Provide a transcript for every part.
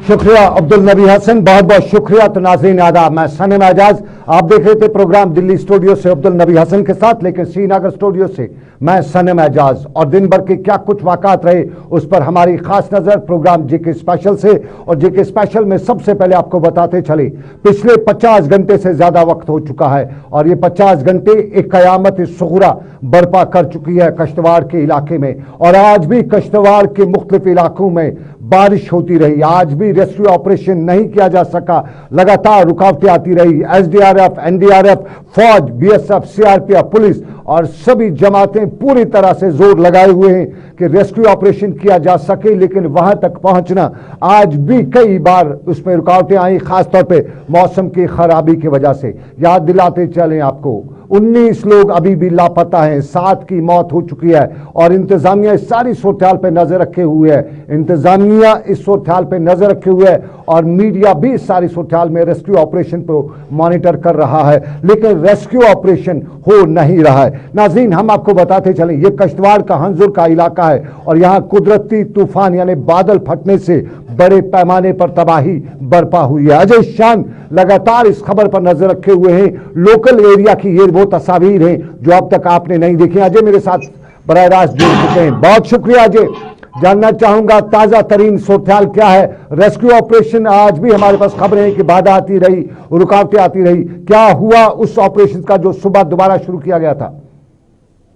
शुक्रिया अब्दुल नबी हसन, बहुत बहुत शुक्रिया। तो नाज़रीन आदाब, मैं सनम एजाज, आप देख रहे थे प्रोग्राम दिल्ली स्टूडियो से अब्दुल नबी हसन के साथ, लेकिन श्रीनगर स्टूडियो से मैं सनम एजाज। और दिन भर के क्या कुछ वाक़ात रहे उस पर हमारी खास नज़र प्रोग्राम जेके स्पेशल से। और जेके स्पेशल में सबसे पहले आपको बताते चले, पिछले 50 घंटे से ज़्यादा वक्त हो चुका है और ये 50 घंटे एक क़यामत सुग़रा बर्पा कर चुकी है कश्तवाड़ के इलाके में। और आज भी कश्तवाड़ के मुख्तलिफ इलाकों में बारिश होती रही, आज भी रेस्क्यू ऑपरेशन नहीं किया जा सका, लगातार रुकावटें आती रही। एसडीआरएफ, एनडीआरएफ, फौज, बीएसएफ, सीआरपीएफ, पुलिस और सभी जमातें पूरी तरह से जोर लगाए हुए हैं कि रेस्क्यू ऑपरेशन किया जा सके, लेकिन वहां तक पहुंचना आज भी कई बार उसमें रुकावटें आई, खासतौर पे मौसम की खराबी की वजह से। याद दिलाते चलें आपको, 19 लोग अभी भी लापता हैं, 7 की मौत हो चुकी है और इंतजामिया इस सारी सूरत पे नजर रखे हुए है। इंतजामिया इस सूरत पे नजर रखे हुए है और मीडिया भी इस सारी सूरत में रेस्क्यू ऑपरेशन को मॉनिटर कर रहा है, लेकिन रेस्क्यू ऑपरेशन हो नहीं रहा है। नाज़रीन, हम आपको बताते चलें, ये कश्तवाड़ का हंजुर का इलाका है और यहाँ कुदरती तूफान यानी बादल फटने से बड़े पैमाने पर तबाही बर्पा हुई है। अजय शान लगातार इस खबर पर नजर रखे हुए हैं। लोकल एरिया की ये वो तस्वीर हैं जो अब तक आपने नहीं देखी। अजय मेरे साथ बराह रास्त जुड़ चुके हैं, बहुत शुक्रिया अजय। जानना चाहूंगा ताजा तरीन सूरत क्या है। रेस्क्यू ऑपरेशन आज भी हमारे पास खबरें हैं कि बाधा आती रही, रुकावटें आती रही, क्या हुआ उस ऑपरेशन का जो सुबह दोबारा शुरू किया गया था?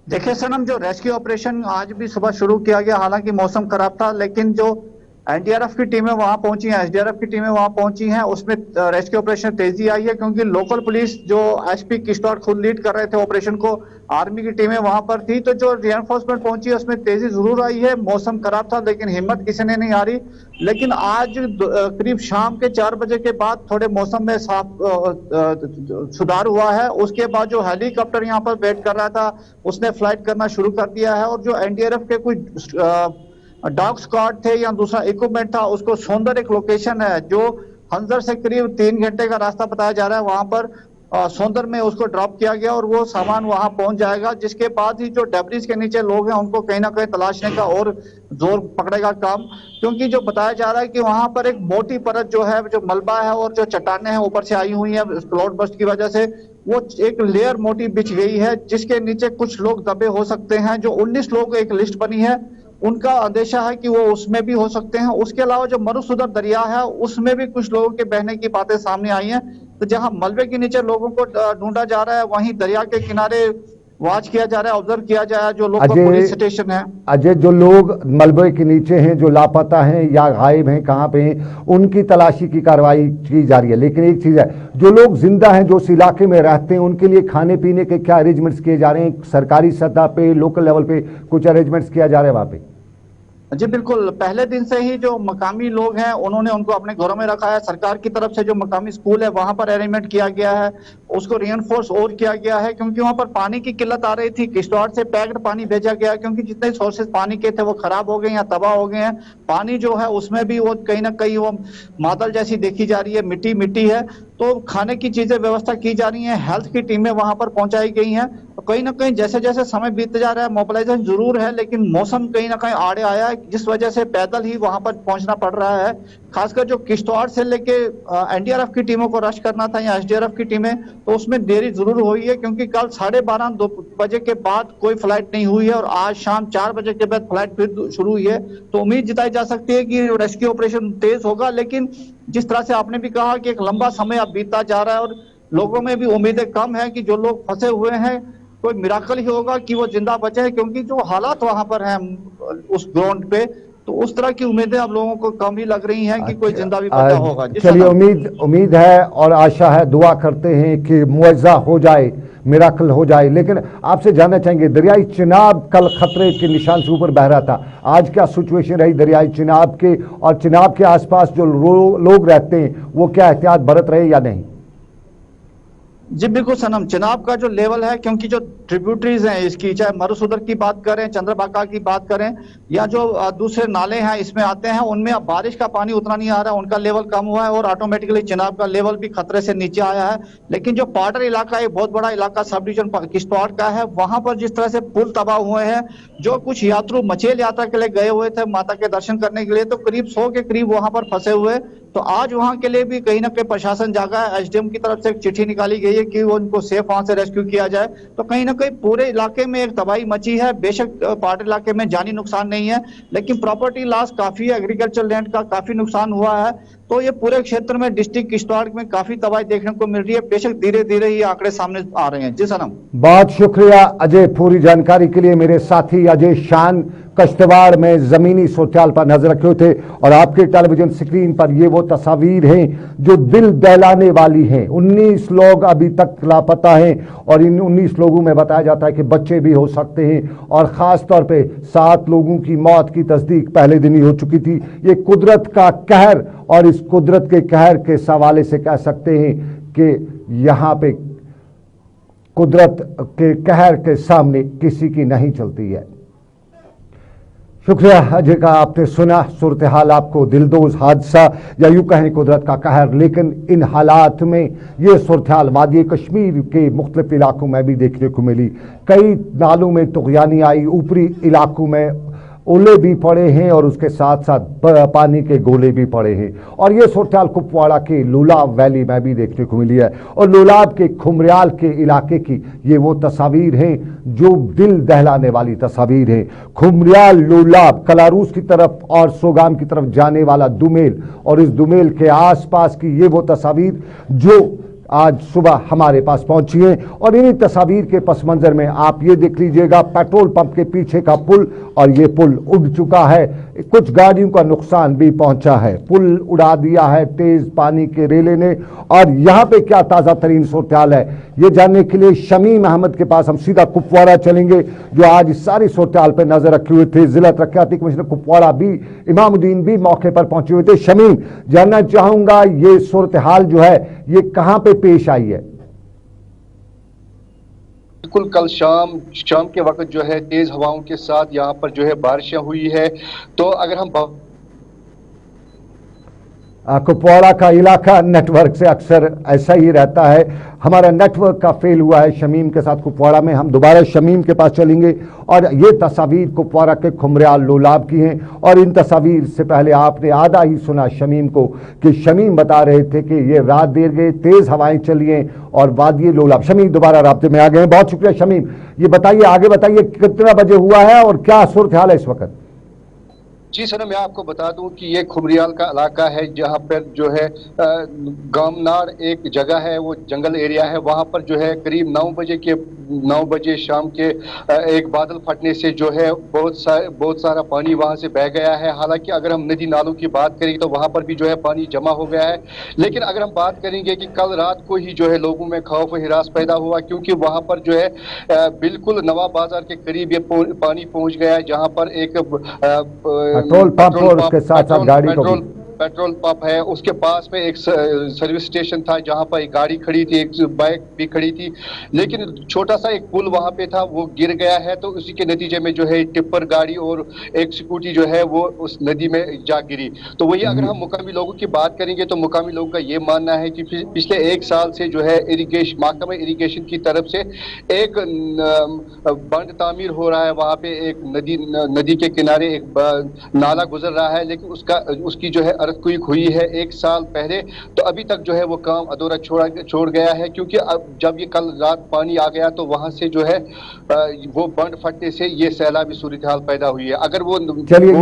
देखिए सनम, जो रेस्क्यू ऑपरेशन आज भी सुबह शुरू किया गया, हालांकि मौसम खराब था, लेकिन जो एनडीआरएफ की टीमें वहां पहुंची हैं, एसडीआरएफ की टीमें वहां पहुंची हैं, उसमें रेस्क्यू ऑपरेशन तेजी आई है, क्योंकि लोकल पुलिस जो एसपी किश्तवाड़ खुद लीड कर रहे थे ऑपरेशन को, आर्मी की टीमें वहां पर थी, तो जो रिइंफोर्समेंट पहुंची है उसमें तेजी जरूर आई है। मौसम खराब था लेकिन हिम्मत किसी ने नहीं हारी। लेकिन आज करीब शाम के 4 बजे के बाद थोड़े मौसम में साफ सुधार हुआ है। उसके बाद जो हेलीकॉप्टर यहाँ पर वेट कर रहा था उसने फ्लाइट करना शुरू कर दिया है और जो एनडीआरएफ के कुछ डॉग स्क्वाड थे या दूसरा इक्विपमेंट था, उसको सोंदर एक लोकेशन है जो हंजर से करीब 3 घंटे का रास्ता बताया जा रहा है, वहां पर सोंदर में उसको ड्रॉप किया गया और वो सामान वहां पहुंच जाएगा, जिसके बाद ही जो डेब्रिस के नीचे लोग हैं उनको कहीं ना कहीं तलाशने का और जोर पकड़ेगा काम। क्योंकि जो बताया जा रहा है कि वहां पर एक मोटी परत जो है, जो मलबा है और जो चट्टाने हैं ऊपर से आई हुई है क्लाउड बस्ट की वजह से, वो एक लेयर मोटी बिछ गई है, जिसके नीचे कुछ लोग दबे हो सकते हैं। जो 19 लोग एक लिस्ट बनी है, उनका अंदेशा है कि वो उसमें भी हो सकते हैं। उसके अलावा जो मरुसुदर दरिया है उसमें भी कुछ लोगों के बहने की बातें सामने आई हैं। तो जहां मलबे के नीचे लोगों को ढूंढा जा रहा है, वहीं दरिया के किनारे वॉच किया जा रहा है, ऑब्जर्व किया जा रहा है जो लोग पुलिस स्टेशन है। अजय, जो लोग मलबे के नीचे हैं, जो लापता हैं या गायब हैं, कहाँ पे हैं, उनकी तलाशी की कार्रवाई की जा रही है, लेकिन एक चीज़ है, जो लोग जिंदा हैं, जो उस इलाके में रहते हैं, उनके लिए खाने पीने के क्या अरेंजमेंट्स किए जा रहे हैं? सरकारी सतह पे, लोकल लेवल पे कुछ अरेंजमेंट्स किया जा रहा है वहाँ पे? जी बिल्कुल, पहले दिन से ही जो मकामी लोग हैं उन्होंने उनको अपने घरों में रखा है। सरकार की तरफ से जो मकामी स्कूल है वहां पर अरेंजमेंट किया गया है, उसको रिइंफोर्स और किया गया है, क्योंकि वहां पर पानी की किल्लत आ रही थी। किश्तवाड़ से पैक्ड पानी भेजा गया, क्योंकि जितने सोर्सेज पानी के थे वो खराब हो गए या तबाह हो गए हैं। पानी जो है उसमें भी वो कहीं ना कहीं वो मादल जैसी देखी जा रही है, मिट्टी मिट्टी है। तो खाने की चीजें व्यवस्था की जा रही है, हेल्थ की टीमें वहां पर पहुंचाई गई हैं। तो कहीं ना कहीं जैसे जैसे समय बीतते जा रहा है, मोबिलाइजेशन जरूर है, लेकिन मौसम कहीं ना कहीं आड़े आया है, जिस वजह से पैदल ही वहां पर पहुंचना पड़ रहा है। खासकर जो किश्तवाड़ से लेके एनडीआरएफ की टीमों को रश करना था या एसडीआरएफ की टीमें, तो उसमें देरी जरूर हुई है, क्योंकि कल 12:30 बजे के बाद कोई फ्लाइट नहीं हुई है और आज शाम 4 बजे के बाद फ्लाइट फिर शुरू हुई है। तो उम्मीद जताई जा सकती है कि रेस्क्यू ऑपरेशन तेज होगा, लेकिन जिस तरह से आपने भी कहा कि एक लंबा समय अब बीतता जा रहा है और लोगों में भी उम्मीदें कम है कि जो लोग फंसे हुए हैं कोई मिराकल ही होगा कि वो जिंदा बचे, क्योंकि जो हालात वहां पर हैं उस ग्राउंड पे, तो उस तरह की उम्मीदें अब लोगों को कम ही लग रही हैं कि कोई जिंदा भी बचा होगा। चलिए, उम्मीद है और आशा है, दुआ करते हैं कि मुआवजा हो जाए, मिराकल हो जाए। लेकिन आपसे जानना चाहेंगे, दरियाई चिनाब कल खतरे के निशान से ऊपर बह रहा था, आज क्या सिचुएशन रही दरियाई चिनाब के, और चिनाब के आसपास जो लोग रहते हैं वो क्या एहतियात बरत रहे या नहीं? जी बिल्कुल सनम, चिनाब का जो लेवल है, क्योंकि जो ट्रिब्यूटरीज हैं इसकी, चाहे मरुसुदर की बात करें, चंद्रभागा की बात करें या जो दूसरे नाले हैं इसमें आते हैं, उनमें अब बारिश का पानी उतना नहीं आ रहा, उनका लेवल कम हुआ है और ऑटोमेटिकली चिनाब का लेवल भी खतरे से नीचे आया है। लेकिन जो पाटर इलाका, एक बहुत बड़ा इलाका सब डिवीजन किश्तवाड़ का है, वहां पर जिस तरह से पुल तबाह हुए हैं, जो कुछ यात्रु मचेल यात्रा के लिए गए हुए थे माता के दर्शन करने के लिए, तो करीब 100 के करीब वहां पर फंसे हुए, तो आज वहां के लिए भी कहीं ना कहीं प्रशासन जागा है। एसडीएम की तरफ से एक चिट्ठी निकाली गई है कि वो उनको सेफ वहां से रेस्क्यू किया जाए। तो कहीं ना कहीं पूरे इलाके में एक तबाही मची है। बेशक पहाड़ी इलाके में जानी नुकसान नहीं है, लेकिन प्रॉपर्टी लॉस काफी है, एग्रीकल्चर लैंड का काफी नुकसान हुआ है। तो ये पूरे क्षेत्र में डिस्ट्रिक्ट किश्तवाड़ में काफी तबाही देखने को मिल रही है। बेशक धीरे धीरे ये आंकड़े सामने आ रहे हैं। जी सनम, बहुत शुक्रिया अजय पूरी जानकारी के लिए। मेरे साथी अजय शान कश्तवाड़ में जमीनी सूरत पर नजर रखे हुए थे और आपके टेलीविजन स्क्रीन पर ये वो तस्वीर हैं जो दिल दहलाने वाली हैं। 19 लोग अभी तक लापता हैं और इन 19 लोगों में बताया जाता है कि बच्चे भी हो सकते हैं और ख़ास तौर पे 7 लोगों की मौत की तस्दीक पहले दिन ही हो चुकी थी। ये कुदरत का कहर, और इस कुदरत के कहर के हवाले से कह सकते हैं कि यहाँ पे कुदरत के कहर के सामने किसी की नहीं चलती है। शुक्रिया अजय का, आपने सुना सूरत हाल, आपको दिलदोज हादसा या यूँ कहें कुदरत का कहर। लेकिन इन हालात में ये सूरत हाल वादी कश्मीर के मुख्तलिफ इलाकों में भी देखने को मिली। कई नालों में तुग़यानी आई, ऊपरी इलाकों में ओले भी पड़े हैं और उसके साथ साथ पानी के गोले भी पड़े हैं। और ये सूरत हाल कुपवाड़ा के लोलाब वैली में भी देखने को मिली है। और लोलाब के खुमरियाल के इलाके की ये वो तस्वीर हैं जो दिल दहलाने वाली तस्वीर हैं। खुमरियाल लोलाब कलारूस की तरफ और सोगाम की तरफ जाने वाला दुमेल, और इस दुमेल के आसपास की ये वो तस्वीर जो आज सुबह हमारे पास पहुंची है। और इन्हीं तस्वीर के पस मंजर में आप ये देख लीजिएगा, पेट्रोल पंप के पीछे का पुल, और ये पुल उड़ चुका है। कुछ गाड़ियों का नुकसान भी पहुंचा है, पुल उड़ा दिया है तेज पानी के रेले ने। और यहाँ पे क्या ताज़ा तरीन सूरत हाल है ये जानने के लिए शमीम अहमद के पास हम सीधा कुपवाड़ा चलेंगे, जो आज इस सारी सूरत हाल पर नजर रखे हुए थे। जिला तरक्याती कमिश्नर कुपवाड़ा भी इमामुद्दीन भी मौके पर पहुंचे हुए थे। शमीम, जानना चाहूंगा ये सूरत हाल जो है ये कहाँ पे पेश आई है? बिल्कुल, कल शाम के वक्त जो है तेज हवाओं के साथ यहाँ पर जो है बारिशें हुई है। तो अगर हम कुपवाड़ा का इलाका नेटवर्क से अक्सर ऐसा ही रहता है, हमारा नेटवर्क का फेल हुआ है शमीम के साथ कुपवाड़ा में। हम दोबारा शमीम के पास चलेंगे और ये तस्वीर कुपवाड़ा के खुमरियाल लोलाब की हैं। और इन तस्वीर से पहले आपने आधा ही सुना शमीम को कि शमीम बता रहे थे कि ये रात देर गए, तेज हवाएं चली हैं और वादी लोलाब। शमीम दोबारा राब्ते में आ गए हैं, बहुत शुक्रिया शमीम। ये बताइए, आगे बताइए कितना बजे हुआ है और क्या सूरत हाल है इस वक्त? जी सर, मैं आपको बता दूं कि ये खुमरियाल का इलाका है जहां पर जो है गामनार एक जगह है, वो जंगल एरिया है। वहां पर जो है करीब 9 बजे शाम के एक बादल फटने से जो है बहुत सारा पानी वहां से बह गया है। हालांकि अगर हम नदी नालों की बात करें तो वहां पर भी जो है पानी जमा हो गया है। लेकिन अगर हम बात करेंगे कि कल रात को ही जो है लोगों में खौफ हिरास पैदा हुआ, क्योंकि वहां पर जो है बिल्कुल नवाब बाजार के करीब ये पानी पहुंच गया है, जहां पर एक पेट्रोल पंप और उसके साथ साथ गाड़ी को पेट्रोल पंप है, उसके पास में एक सर्विस स्टेशन था जहां पर एक गाड़ी खड़ी थी, एक बाइक भी खड़ी थी। लेकिन छोटा सा एक पुल वहां पे था, वो गिर गया है। तो उसी के नतीजे में जो है टिप्पर गाड़ी और एक स्कूटी जो है वो उस नदी में जा गिरी। तो वही अगर हम मुकामी लोगों की बात करेंगे तो मुकामी लोगों का ये मानना है कि पिछले 1 साल से जो है महकमा इरिगेशन की तरफ से एक बंद तामीर हो रहा है। वहां पे एक नदी के किनारे एक नाला गुजर रहा है, लेकिन उसकी जो है क्विक हुई है 1 साल पहले। तो अभी तक जो है वो काम अधूरा छोड़ गया है, क्योंकि अब जब ये कल रात पानी आ गया तो वहां से जो है वो बंद फटने से ये सैलाबी सूरत हाल पैदा हुई है। अगर वो चलिए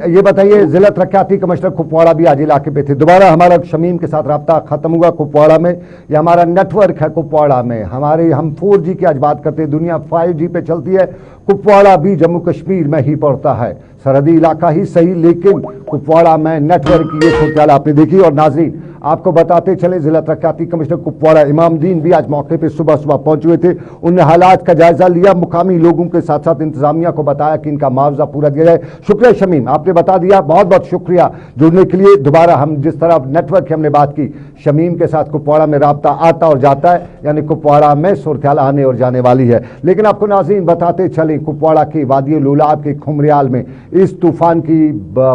ये बताइए जिला तरक्याती कमिश्नर कुपवाड़ा भी आज इलाके पे थे। दोबारा हमारा शमीम के साथ रब्ता खत्म हुआ कुपवाड़ा में। ये हमारा नेटवर्क है कुपवाड़ा में, हम 4G की आज बात करते हैं, दुनिया 5G पे चलती है। कुपवाड़ा भी जम्मू कश्मीर में ही पड़ता है, सरहदी इलाका ही सही, लेकिन कुपवाड़ा में नेटवर्क की ये सूरत हाल आपने देखी। और नाज़रीन आपको बताते चले जिला तरक्याती कमिश्नर कुपवाड़ा इमामुद्दीन भी आज मौके पे सुबह पहुंचे हुए थे। उन्होंने हालात का जायजा लिया, मुकामी लोगों के साथ साथ इंतजामिया को बताया कि इनका मुआवजा पूरा दिया जाए। शुक्रिया शमीम, आपने बता दिया, बहुत बहुत शुक्रिया जुड़ने के लिए। दोबारा हम जिस तरह नेटवर्क की हमने बात की, शमीम के साथ कुपवाड़ा में राब्ता आता और जाता है, यानी कुपवाड़ा में सूरत हाल आने और जाने वाली है। लेकिन आपको नाज़रीन बताते चले कुपवाड़ा के वादी लोलाब के खुमरियाल में इस तूफान की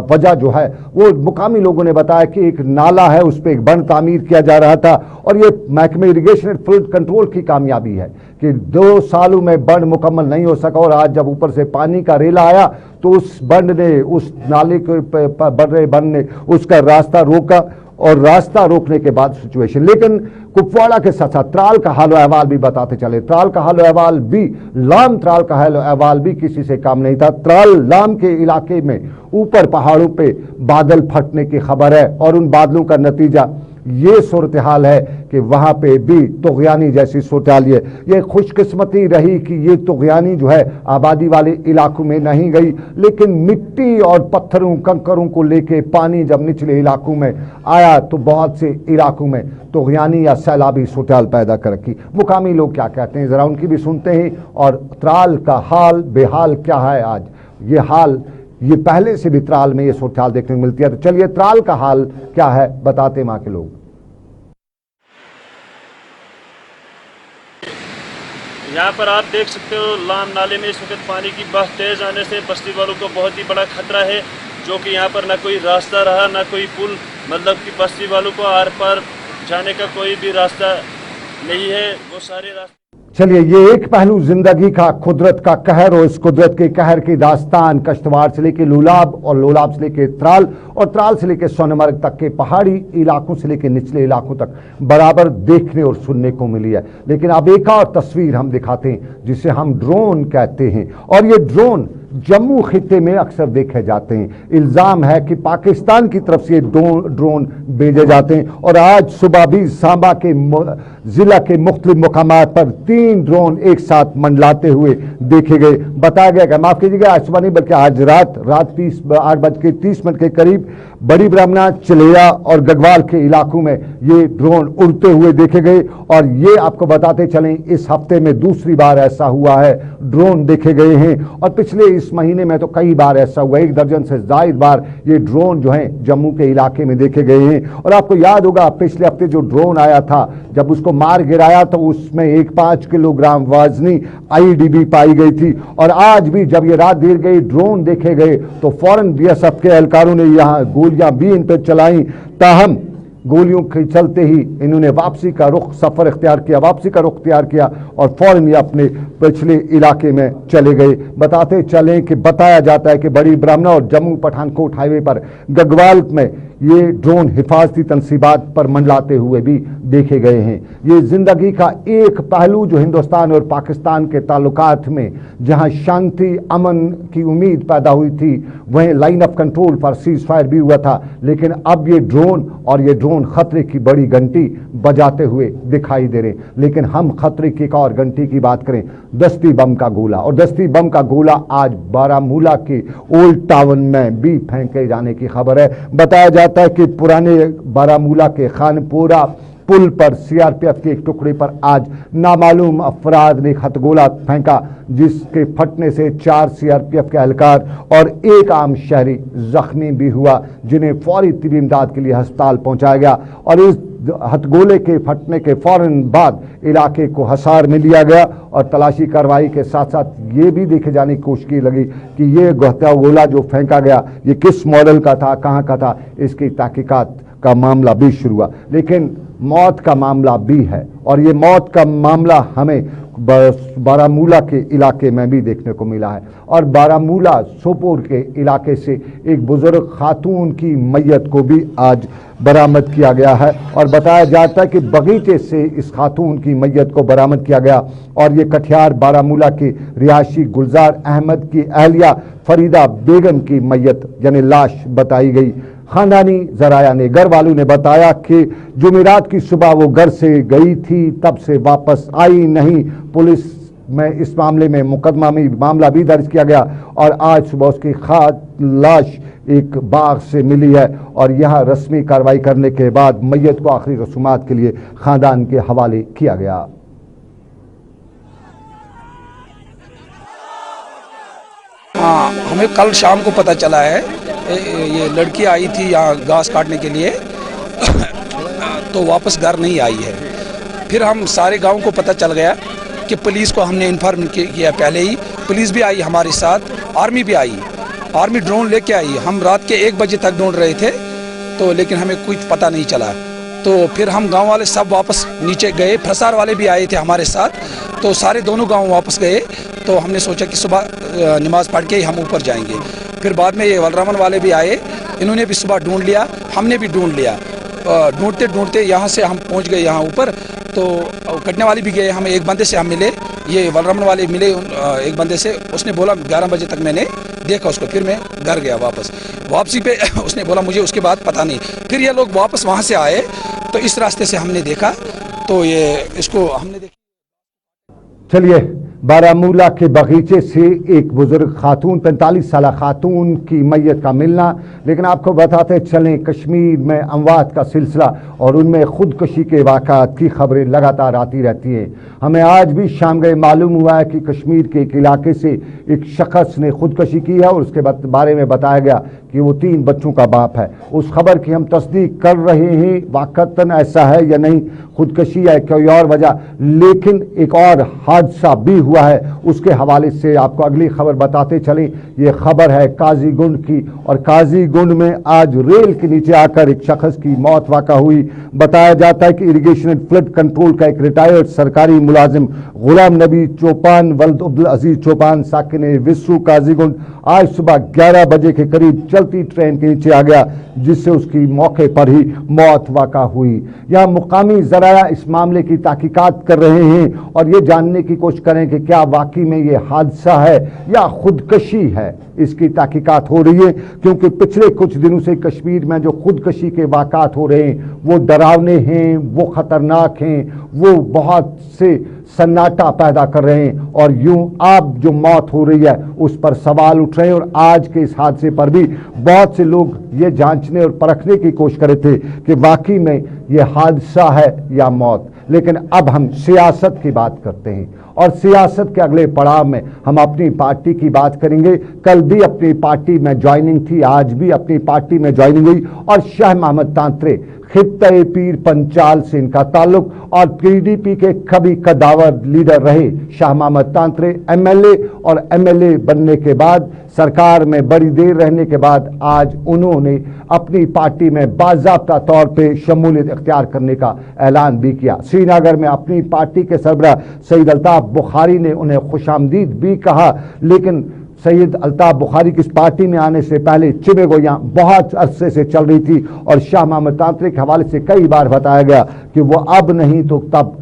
वजह जो है वो मुकामी लोगों ने बताया कि एक नाला है, उस पर एक बंद तामीर किया जा रहा था। और ये महकमे इरिगेशन एंड फ्लड कंट्रोल की कामयाबी है कि 2 सालों में बंद मुकम्मल नहीं हो सका। और आज जब ऊपर से पानी का रेला आया तो उस बंद ने, उस नाले के बढ़ रहे बंद ने उसका रास्ता रोका और रास्ता रोकने के बाद सिचुएशन। लेकिन कुपवाड़ा के साथ साथ त्राल का हाल अहवाल भी बताते चले। त्राल का हाल अहवाल भी, लाम त्राल का हाल अहवाल भी किसी से कम नहीं था। त्राल लाम के इलाके में ऊपर पहाड़ों पे बादल फटने की खबर है और उन बादलों का नतीजा ये सूरत हाल है कि वहां पे भी तुगयानी जैसी सूरत हाल है। ये खुशकिस्मती रही कि ये तुगयानी जो है आबादी वाले इलाकों में नहीं गई, लेकिन मिट्टी और पत्थरों कंकरों को लेके पानी जब निचले इलाकों में आया तो बहुत से इलाकों में तुगयानी या सैलाबी सूरत हाल पैदा कर रखी। मुकामी लोग क्या कहते हैं जरा उनकी भी सुनते हैं। और त्राल का हाल बेहाल क्या है आज, ये हाल ये पहले से भी त्राल में ये सूरत हाल देखने को मिलती है। तो चलिए त्राल का हाल क्या है बताते वहां के लोग। यहाँ पर आप देख सकते हो लाम नाले में इस वक्त पानी की बह तेज आने से बस्ती वालों को बहुत ही बड़ा खतरा है, जो कि यहाँ पर ना कोई रास्ता रहा ना कोई पुल, मतलब कि बस्ती वालों को आर पार जाने का कोई भी रास्ता नहीं है। वो सारे रास्ते चलिए ये एक पहलू जिंदगी का, कुदरत का कहर और इस कुदरत के कहर की दास्तान कश्तवाड़ से लेके लोलाब और लोलाब से लेके त्राल और त्राल से लेके सोनमर्ग तक के पहाड़ी इलाकों से लेके निचले इलाकों तक बराबर देखने और सुनने को मिली है। लेकिन अब एक और तस्वीर हम दिखाते हैं जिसे हम ड्रोन कहते हैं, और ये ड्रोन जम्मू खित्ते में अक्सर देखे जाते हैं। इल्ज़ाम है कि पाकिस्तान की तरफ से ड्रोन भेजे जाते हैं और आज सुबह भी सांबा के जिला के मुख्तलिफ मुकामात पर 3 ड्रोन एक साथ मंडलाते हुए देखे गए। बताया गया कि माफ कीजिएगा आज सुबह नहीं बल्कि आज रात 8:30 के करीब बड़ी ब्राह्मणा, चलेरा और गगवाल के इलाकों में ये ड्रोन उड़ते हुए देखे गए। और ये आपको बताते चलें इस हफ्ते में दूसरी बार ऐसा हुआ है, ड्रोन देखे गए हैं। और पिछले इस महीने में तो कई बार ऐसा हुआ, 1 दर्जन से ज्यादा बार ये ड्रोन जो हैं जम्मू के इलाके में देखे गए हैं। और आपको याद होगा पिछले हफ्ते जो ड्रोन आया था जब उसको मार गिराया तो उसमें एक 5 किलोग्राम वजनी IED पाई गई थी। और आज भी जब ये रात देर गई ड्रोन देखे गए तो फौरन BSF के एहलकारों ने यहाँ गोलियां भी इन पर चलाई। ताहम गोलियों के चलते ही इन्होंने वापसी का रुख इख्तियार किया और फौरन ये अपने पिछले इलाके में चले गए। बताते चलें कि बताया जाता है कि बड़ी ब्राह्मणा और जम्मू पठानकोट हाईवे पर गगवाल में ये ड्रोन हिफाजती तनसीबात पर मंडलाते हुए भी देखे गए हैं। ये जिंदगी का एक पहलू जो हिंदुस्तान और पाकिस्तान के ताल्लुकात में जहां शांति अमन की उम्मीद पैदा हुई थी वहीं लाइन ऑफ कंट्रोल पर सीज फायर भी हुआ था। लेकिन अब ये ड्रोन खतरे की बड़ी घंटी बजाते हुए दिखाई दे रहे। लेकिन हम खतरे की एक और घंटी की बात करें, दस्ती बम का गोला। और दस्ती बम का गोला आज बारामूला के ओल्ड टाउन में भी फेंके जाने की खबर है। बताया जाता है कि पुराने बारामूला के खानपुरा पुल पर CRPF के एक टुकड़े पर आज नामालूम अफराद ने हथगोला फेंका जिसके फटने से 4 CRPF के एहलकार और एक आम शहरी जख्मी भी हुआ, जिन्हें फौरी तिबी इमदाद के लिए अस्पताल पहुंचाया गया। और इस हथगोले के फटने के फौरन बाद इलाके को हसार में लिया गया और तलाशी कार्रवाई के साथ साथ ये भी देखे जाने की कोशिश की लगी कि ये गोला जो फेंका गया ये किस मॉडल का था, कहाँ का था, इसकी तहकीकात का मामला भी शुरू हुआ। लेकिन मौत का मामला भी है और ये मौत का मामला हमें बारामूला के इलाके में भी देखने को मिला है। और बारामूला सोपोर के इलाके से एक बुजुर्ग खातून की मैयत को भी आज बरामद किया गया है और बताया जाता है कि बगीचे से इस खातून की मैयत को बरामद किया गया। और ये कटिहार बारामूला के रिहायशी गुलजार अहमद की अहलिया फरीदा बेगम की मैयत यानी लाश बताई गई। खानदानी जराया ने, घर वालों ने बताया कि जुमेरात की सुबह वो घर से गई थी, तब से वापस आई नहीं। पुलिस में इस मामले में मुकदमा में मामला भी दर्ज किया गया और आज सुबह उसकी लाश एक बाग से मिली है और यहाँ रस्मी कार्रवाई करने के बाद मैयत को आखिरी रसूमात के लिए खानदान के हवाले किया गया। हाँ, हमें कल शाम को पता चला है ये लड़की आई थी यहाँ घास काटने के लिए तो वापस घर नहीं आई है। फिर हम सारे गांव को पता चल गया कि पुलिस को हमने इन्फॉर्म किया पहले ही। पुलिस भी आई हमारे साथ, आर्मी भी आई, आर्मी ड्रोन लेके आई। हम रात के 1 बजे तक ढूंढ रहे थे तो लेकिन हमें कुछ पता नहीं चला। तो फिर हम गांव वाले सब वापस नीचे गए, फसार वाले भी आए थे हमारे साथ, तो सारे दोनों गांव वापस गए। तो हमने सोचा कि सुबह नमाज पढ़ के ही हम ऊपर जाएंगे। फिर बाद में ये वलरामन वाले भी आए, इन्होंने भी सुबह ढूंढ लिया, हमने भी ढूंढ लिया। ढूंढते ढूंढते यहाँ से हम पहुँच गए यहाँ ऊपर, तो कटने वाली भी गए, हम एक बंदे से हम मिले, ये वलरमन वाले मिले एक बंदे से, उसने बोला 11 बजे तक मैंने देखा उसको, फिर मैं घर गया वापसी पे उसने बोला मुझे उसके बाद पता नहीं, फिर ये लोग वापस वहाँ से आए तो इस रास्ते से हमने देखा, तो ये इसको हमने देखा। चलिए, बारामूला के बगीचे से एक बुजुर्ग खातून 45 साल खातून की मैयत का मिलना, लेकिन आपको बताते चलें कश्मीर में अमवात का सिलसिला और उनमें खुदकशी के वाक़ात की खबरें लगातार आती रहती हैं। हमें आज भी शाम गए मालूम हुआ है कि कश्मीर के एक इलाके से एक शख्स ने खुदकशी की है और उसके बारे में बताया गया कि वो 3 बच्चों का बाप है। उस खबर की हम तस्दीक कर रहे हैं, वाक़तन ऐसा है या नहीं, खुदकशी या कोई और वजह, लेकिन एक और हादसा भी हुआ है, उसके हवाले से आपको अगली खबर बताते चलें। ये खबर है काजीगुंड की, और काजीगुंड में आज रेल के नीचे आकर एक शख्स की मौत वाक़ा हुई। बताया जाता है कि इरिगेशन एंड फ्लड कंट्रोल का एक रिटायर्ड सरकारी मुलाजिम गुलाम नबी चौपान वल्द अब्दुल अजीज चौपान साकिन विस्सू काजीगुंड आज सुबह 11 बजे के करीब चलती ट्रेन के नीचे आ गया, जिससे उसकी मौके पर ही मौत वाक़ा हुई। यहाँ मुकामी ज़राया इस मामले की तहकीकात कर रहे हैं और ये जानने की कोशिश करें कि क्या वाकई में ये हादसा है या खुदकशी है। इसकी तहकीकात हो रही है क्योंकि पिछले कुछ दिनों से कश्मीर में जो खुदकशी के वाक़ात हो रहे हैं वो डरावने हैं, वो ख़तरनाक हैं, वो बहुत से सन्नाटा पैदा कर रहे हैं, और यूं अब जो मौत हो रही है उस पर सवाल उठ रहे हैं। और आज के इस हादसे पर भी बहुत से लोग ये जांचने और परखने की कोशिश कर रहे थे कि वाकई में ये हादसा है या मौत। लेकिन अब हम सियासत की बात करते हैं और सियासत के अगले पड़ाव में हम अपनी पार्टी की बात करेंगे। कल भी अपनी पार्टी में ज्वाइनिंग थी, आज भी अपनी पार्टी में ज्वाइनिंग हुई और शाह मोहम्मद तांत्रे खित्ते पीर पंचाल से इनका ताल्लुक, और पीडीपी के कभी कदावर लीडर रहे शाह मोहम्मद तांत्रे। एमएलए और एमएलए बनने के बाद, सरकार में बड़ी देर रहने के बाद आज उन्होंने अपनी पार्टी में बाज़ाब्ता तौर पे शमूलियत इख्तियार करने का ऐलान भी किया। श्रीनगर में अपनी पार्टी के सरबराह सईद अल्ताफ़ बुखारी ने उन्हें खुशामदीद भी कहा, लेकिन सैयद अल्ताफ़ बुखारी की इस पार्टी में आने से पहले चिमेगोयां बहुत अरसे से चल रही थी और शाह मोहम्मद तांत्रे के हवाले से कई बार बताया गया कि वो अब नहीं तो तब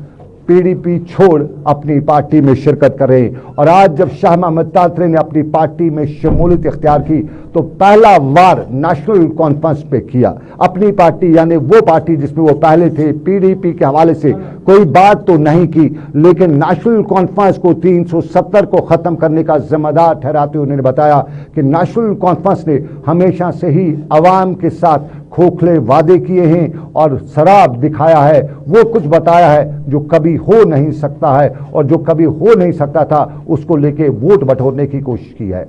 पीडीपी छोड़ अपनी पार्टी में शिरकत कर रहे हैं। और आज जब शाह मोहम्मद तांत्रे ने अपनी पार्टी में शमूलियत इख्तियार की तो पहला वार नेशनल कॉन्फ्रेंस पे किया। अपनी पार्टी यानी वो पार्टी जिसमें वो पहले थे, पीडीपी के हवाले से कोई बात तो नहीं की, लेकिन नेशनल कॉन्फ्रेंस को 370 को ख़त्म करने का जिम्मेदार ठहराते हुए उन्होंने बताया कि नेशनल कॉन्फ्रेंस ने हमेशा से ही अवाम के साथ खोखले वादे किए हैं और शराब दिखाया है, वो कुछ बताया है जो कभी हो नहीं सकता है, और जो कभी हो नहीं सकता था उसको लेके वोट बटोरने की कोशिश की है।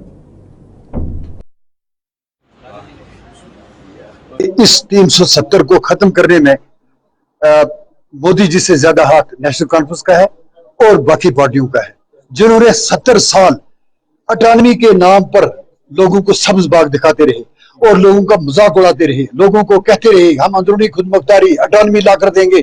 इस 370 को खत्म करने में मोदी जी से ज्यादा हाथ नेशनल कॉन्फ्रेंस का है और बाकी पार्टियों का है, जिन्होंने 70 साल अटानवी के नाम पर लोगों को सब्ज बाग दिखाते रहे और लोगों का मजाक उड़ाते रहे, लोगों को कहते रहे हम अंदरूनी खुदमुख्तारी अटानवी ला कर देंगे।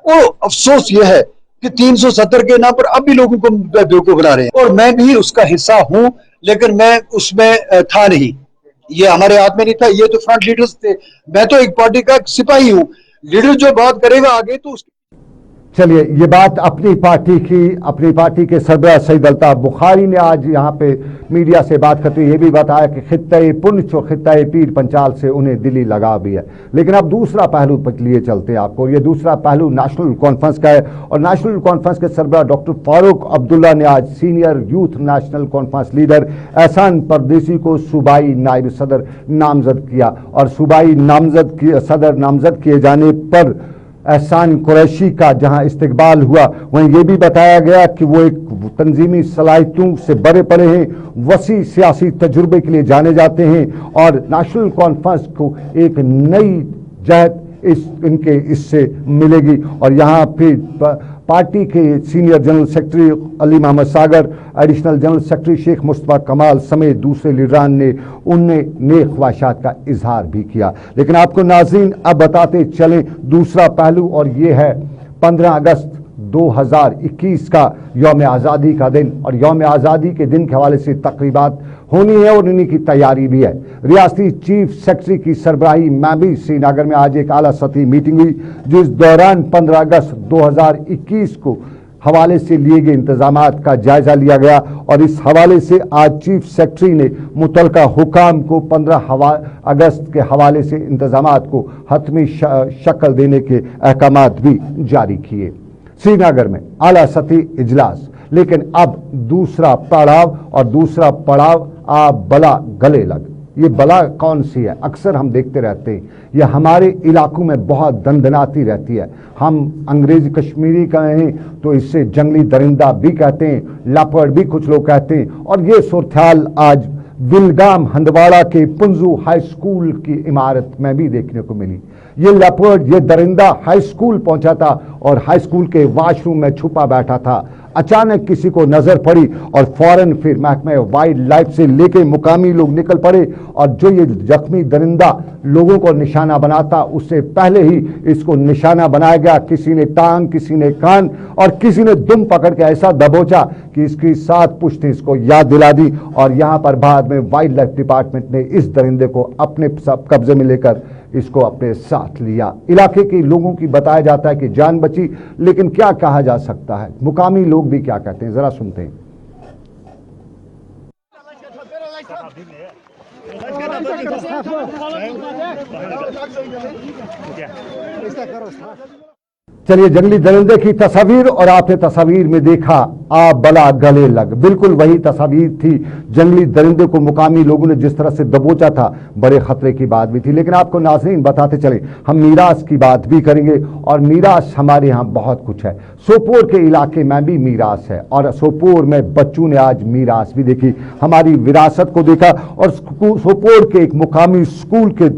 और अफसोस यह है कि 370 के नाम पर अब भी लोगों को बेवकूफ बना रहे हैं, और मैं भी उसका हिस्सा हूं, लेकिन मैं उसमें था नहीं, ये हमारे हाथ में नहीं था, ये तो फ्रंट लीडर्स थे, मैं तो एक पार्टी का सिपाही हूं। लीडर जो बात करेगा आगे तो चलिए, ये बात अपनी पार्टी के सरबराह सईद अल्ताफ़ बुखारी ने आज यहाँ पे मीडिया से बात करते हुए ये भी बताया कि खित्ते पुंछ और खित्ते पीर पंचाल से उन्हें दिली लगा भी है। लेकिन अब दूसरा पहलू पर लिए चलते हैं आपको, ये दूसरा पहलू नेशनल कॉन्फ्रेंस का है, और नेशनल कॉन्फ्रेंस के सरबराह डॉक्टर फारूक अब्दुल्ला ने आज senior youth national conference leader एहसान परदेसी को सूबाई नायब सदर नामजद किया, और सूबाई सदर नामजद किए जाने पर एहसान कुरैशी का जहां इस्तकबाल हुआ, वहीं ये भी बताया गया कि वो एक तंजीमी सलाहियतों से बड़े पड़े हैं, वसी सियासी तजुर्बे के लिए जाने जाते हैं, और नेशनल कॉन्फ्रेंस को एक नई जहत इनके इससे मिलेगी। और यहाँ फिर पार्टी के senior general secretary Ali Mohammad Sagar, additional general secretary Sheikh Mustafa Kamal समेत दूसरे लीडरान ने उनने नेक ख्वाहिशात का इजहार भी किया। लेकिन आपको नाज़रीन अब बताते चलें दूसरा पहलू, और ये है 15 अगस्त 2021 का यौम आज़ादी का दिन, और यौम आज़ादी के दिन के हवाले से तकरीबात होनी है और इन्हीं की तैयारी भी है। रियासती चीफ सेक्रेटरी की सरबराही में भी श्रीनगर में आज एक आला सतही मीटिंग हुई, जिस दौरान 15 अगस्त 2021 को हवाले से लिए गए इंतजामात का जायजा लिया गया और इस हवाले से आज चीफ सेक्रेटरी ने मुतलका हुकाम को 15 अगस्त के हवाले से इंतजामात को हतमी शक्ल देने के अहकामात भी जारी किए। श्रीनगर में आला सतही इजलास, लेकिन अब दूसरा पड़ाव आप बला गले लग। ये बला कौन सी है? अक्सर हम देखते रहते हैं, यह हमारे इलाकों में बहुत दंदनाती रहती है। हम अंग्रेजी कश्मीरी कहें तो इससे जंगली दरिंदा भी कहते हैं, लापर्ड भी कुछ लोग कहते हैं। और ये सूरत-ए-हाल आज विलगाम हंदवाड़ा के पुंजू हाई स्कूल की इमारत में भी देखने को मिली। ये लेपर्ड, ये दरिंदा हाई स्कूल पहुंचा था और हाई स्कूल के वॉशरूम में छुपा बैठा था। अचानक किसी को नजर पड़ी और फौरन फिर महकमे वाइल्ड लाइफ से लेके मुकामी लोग निकल पड़े और जो ये जख्मी दरिंदा लोगों को निशाना बनाता, उससे पहले ही इसको निशाना बनाया गया। किसी ने टांग, किसी ने कान और किसी ने दुम पकड़ के ऐसा दबोचा कि इसकी 7 पुश्तें इसको याद दिला दी। और यहाँ पर बाद में वाइल्ड लाइफ डिपार्टमेंट ने इस दरिंदे को अपने कब्जे में लेकर इसको अपने साथ लिया। इलाके के लोगों की बताया जाता है कि जान बची, लेकिन क्या कहा जा सकता है, मुकामी लोग भी क्या कहते हैं, जरा सुनते हैं। चलिए, जंगली दरिंदे की तस्वीर और आपने तस्वीर में देखा आप बला गले लग, बिल्कुल वही तस्वीर थी। जंगली दरिंदे को मुकामी लोगों ने जिस तरह से दबोचा था, बड़े खतरे की बात भी थी। लेकिन आपको नाज़रीन बताते चले, हम मीरास की बात भी करेंगे और मीरास हमारे यहाँ बहुत कुछ है। सोपोर के इलाके में भी मीरास है और सोपोर में बच्चों ने आज मीरास भी देखी, हमारी विरासत को देखा। और सोपोर के एक मुकामी स्कूल के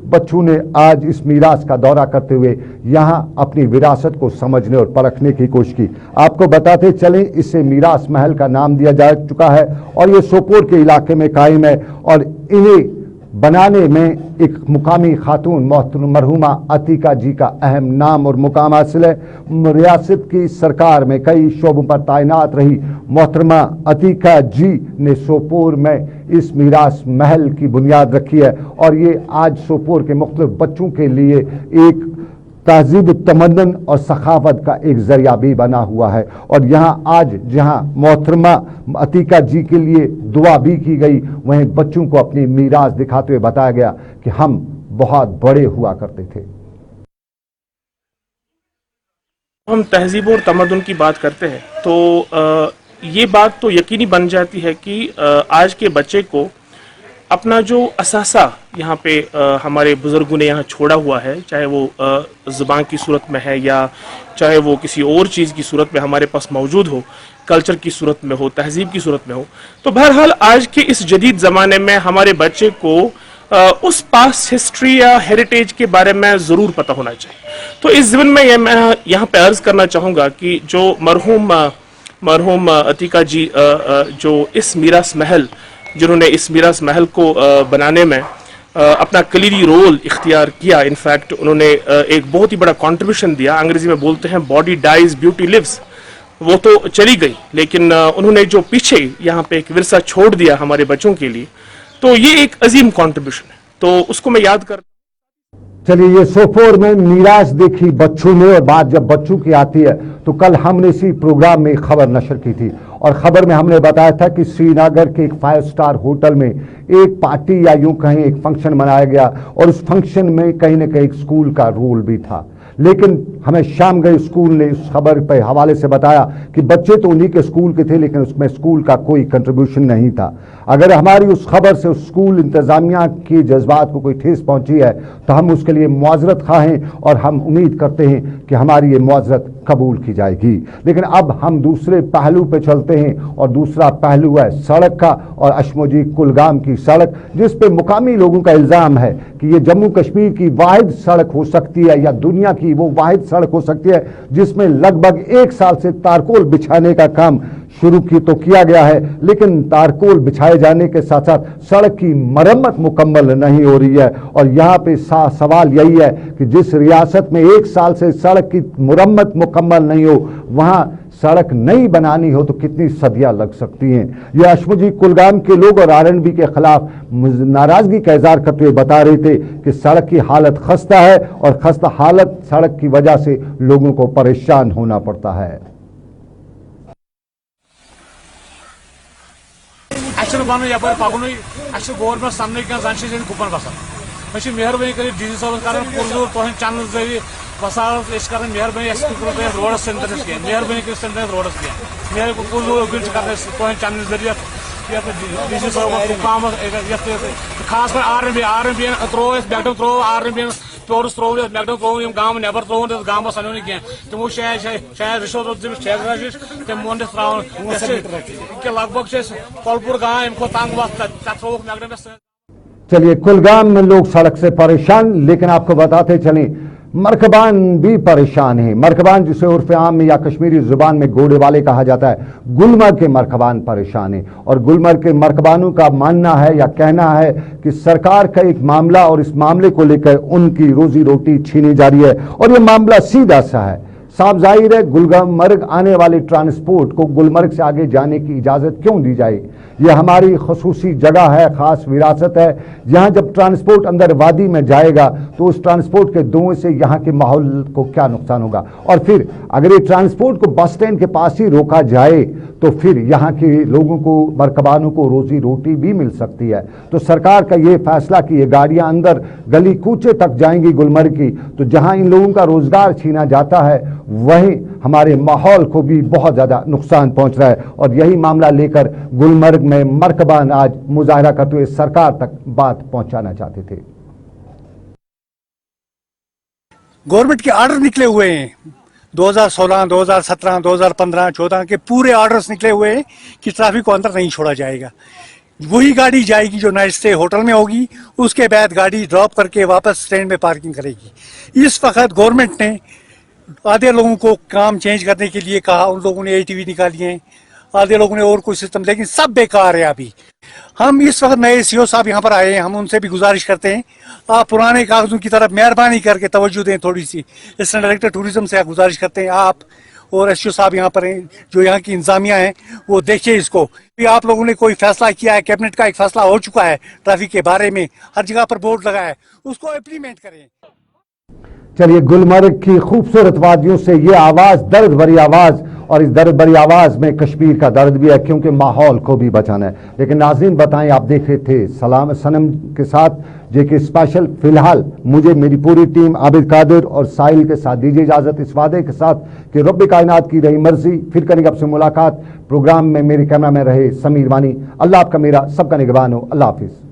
बच्चों ने आज इस मीरास का दौरा करते हुए यहाँ अपनी विरासत को समझने और परखने की कोशिश की। आपको बताते चलें, इसे मीरास महल का नाम दिया जा चुका है और ये सोपोर के इलाके में कायम है। और इन्हें बनाने में एक मुकामी खातून मरहुमा अतीका जी का अहम नाम और मुकाम हासिल है। रियासत की सरकार में कई शोबों पर तैनात रही मोहतरमा अतीका जी ने सोपोर में इस मीरास महल की बुनियाद रखी है और ये आज सोपोर के मुख्तलिफ बच्चों के लिए एक तहजीब तमन्नन और सखावत का एक जरिया भी बना हुआ है। और यहाँ आज जहाँ मोहतरमा अतीका जी के लिए दुआ भी की गई, वहीं बच्चों को अपनी मीरास दिखाते हुए बताया गया कि हम बहुत बड़े हुआ करते थे। हम तहजीब और तमद्दुन की बात करते हैं तो ये बात तो यकीनी बन जाती है कि आज के बच्चे को अपना जो असासा यहाँ पे हमारे बुजुर्गों ने यहाँ छोड़ा हुआ है, चाहे वो ज़ुबान की सूरत में है या चाहे वो किसी और चीज़ की सूरत में हमारे पास मौजूद हो, कल्चर की सूरत में हो, तहजीब की सूरत में हो, तो बहरहाल आज के इस जदीद ज़माने में हमारे बच्चे को उस पास्ट हिस्ट्री या हेरिटेज के बारे में ज़रूर पता होना चाहिए। तो इस ज़िम्न में मैं यहाँ पे अर्ज़ करना चाहूँगा कि जो मरहूम अतीका जी जो इस मीरास महल जिन्होंने इस मीरास महल को बनाने में अपना कलीदी रोल इख्तियार किया, इनफैक्ट उन्होंने एक बहुत ही बड़ा कंट्रीब्यूशन दिया। अंग्रेजी में बोलते हैं बॉडी डाइज ब्यूटी लिव्स। वो तो चली गई, लेकिन उन्होंने जो पीछे यहाँ पे एक विरसा छोड़ दिया हमारे बच्चों के लिए, तो ये एक अजीम कंट्रीब्यूशन है, तो उसको मैं याद कर। चलिए, ये सोपोर में मीरास देखी बच्चों ने और बात जब बच्चों की आती है तो कल हमने इसी प्रोग्राम में खबर नशर की थी और खबर में हमने बताया था कि श्रीनगर के एक 5 स्टार होटल में एक पार्टी या यूं कहीं एक फंक्शन मनाया गया और उस फंक्शन में कहीं ना कहीं स्कूल का रोल भी था। लेकिन हमें शाम गए स्कूल ने उस खबर पे हवाले से बताया कि बच्चे तो उन्हीं के स्कूल के थे, लेकिन उसमें स्कूल का कोई कंट्रीब्यूशन नहीं था। अगर हमारी उस खबर से उस स्कूल इंतजामिया के जज्बात को कोई ठेस पहुंची है तो हम उसके लिए मुआजरत खाएं और हम उम्मीद करते हैं कि हमारी ये मुआजरत कबूल की जाएगी। लेकिन अब हम दूसरे पहलू पे चलते हैं और दूसरा पहलू है सड़क का और अशमोजी कुलगाम की सड़क, जिस पे मुकामी लोगों का इल्ज़ाम है कि ये जम्मू कश्मीर की वाहिद सड़क हो सकती है या दुनिया की वो वाहिद सड़क हो सकती है जिसमें लगभग 1 साल से तारकोल बिछाने का काम शुरू किया गया है, लेकिन तारकोल बिछाए जाने के साथ साथ सड़क की मरम्मत मुकम्मल नहीं हो रही है। और यहाँ पे सवाल यही है कि जिस रियासत में 1 साल से सड़क की मरम्मत मुकम्मल नहीं हो, वहाँ सड़क नई बनानी हो तो कितनी सदियां लग सकती हैं। ये अशमुजी कुलगाम के लोग और आरएनबी के खिलाफ नाराजगी का इजहार करते हुए बता रहे थे कि सड़क की हालत खस्ता है और खस्ता हालत सड़क की वजह से लोगों को परेशान होना पड़ता है। गवर्नमेंट सामने गुपन बसान मेहरबानी कर डी सी साहब कर पुरजोर चैनल जरिए बसास कर मेहरबानी रोडस सेंटरस कह मेहरबानी कर सेंटरस रोडस कह पुरजोर कर चैनल जरिए डी सी साहब खास कर आर एम त्रो मैगडम त्रो आर एम प्योरस त्रो मैगडम त्रो गाँव नबर त्रो गाँव सनो कह तमो शायद रिश्वत ठेक तम वो त्रा लगभग कलपुर गाँव अम तंग वत त्रोक मैगडम। चलिए, कुलगाम में लोग सड़क से परेशान, लेकिन आपको बताते चलें मरकबान भी परेशान है। मरकबान जिसे उर्फ आम में या कश्मीरी जुबान में घोड़े वाले कहा जाता है, गुलमर्ग के मरकबान परेशान है। और गुलमर्ग के मरकबानों का मानना है या कहना है कि सरकार का एक मामला और इस मामले को लेकर उनकी रोजी रोटी छीनी जा रही है। और ये मामला सीधा सा है, साफ जाहिर है गुलमर्ग आने वाले ट्रांसपोर्ट को गुलमर्ग से आगे जाने की इजाज़त क्यों दी जाए। यह हमारी खसूसी जगह है, ख़ास विरासत है। यहाँ जब ट्रांसपोर्ट अंदर वादी में जाएगा तो उस ट्रांसपोर्ट के धुएं से यहाँ के माहौल को क्या नुकसान होगा। और फिर अगर ये ट्रांसपोर्ट को बस स्टैंड के पास ही रोका जाए तो फिर यहाँ के लोगों को, मरकबानों को रोजी रोटी भी मिल सकती है। तो सरकार का ये फैसला कि ये गाड़ियाँ अंदर गली कूचे तक जाएंगी गुलमर्ग की, तो जहाँ इन लोगों का रोजगार छीना जाता है वहीं हमारे माहौल को भी बहुत ज़्यादा नुकसान पहुँच रहा है। और यही मामला लेकर गुलमर्ग में मरकबान आज मुजाहरा करते हुए सरकार तक बात पहुंचाना चाहते थे। गवर्नमेंट के आर्डर निकले हुए हैं 2016, 2017, 2015, 14 के पूरे ऑर्डर्स निकले हुए हैं कि ट्रैफिक को अंदर नहीं छोड़ा जाएगा। वही गाड़ी जाएगी जो नाइट स्टे होटल में होगी, उसके बाद गाड़ी ड्रॉप करके वापस स्टैंड में पार्किंग करेगी। इस वक्त गवर्नमेंट ने आधे लोगों को काम चेंज करने के लिए कहा, उन लोगों ने ATV निकाली है, आधे लोगों ने और कोई सिस्टम, लेकिन सब बेकार है। अभी हम इस वक्त नए CO साहब यहाँ पर आए हैं, हम उनसे भी गुजारिश करते हैं आप पुराने कागजों की तरफ मेहरबानी करके तवज्जो दें थोड़ी सी। असिस्टेंट डायरेक्टर टूरिज्म से गुजारिश करते हैं आप और SO साहब यहाँ पर हैं, जो यहाँ की इंतजामिया है वो देखिए इसको। आप लोगों ने कोई फैसला किया है, कैबिनेट का एक फैसला हो चुका है ट्रैफिक के बारे में, हर जगह पर बोर्ड लगा है, उसको इम्प्लीमेंट करें। चलिए, गुलमर्ग की खूबसूरत वादियों से ये आवाज़, दर्द भरी आवाज़, और इस दर्द भरी आवाज़ में कश्मीर का दर्द भी है क्योंकि माहौल को भी बचाना है। लेकिन नाज़रीन बताएं, आप देख रहे थे सलाम सनम के साथ जेके स्पेशल। फिलहाल मुझे मेरी पूरी टीम आबिद कादिर और साहिल के साथ दीजिए इजाज़त इस वादे के साथ कि रब्बे कायनात की रही मर्जी फिर करेंगे आपसे मुलाकात। प्रोग्राम में मेरे कैमरा में रहे समीर वानी। अल्लाह आपका मेरा सबका निगहबान हो। अल्लाह हाफिज़।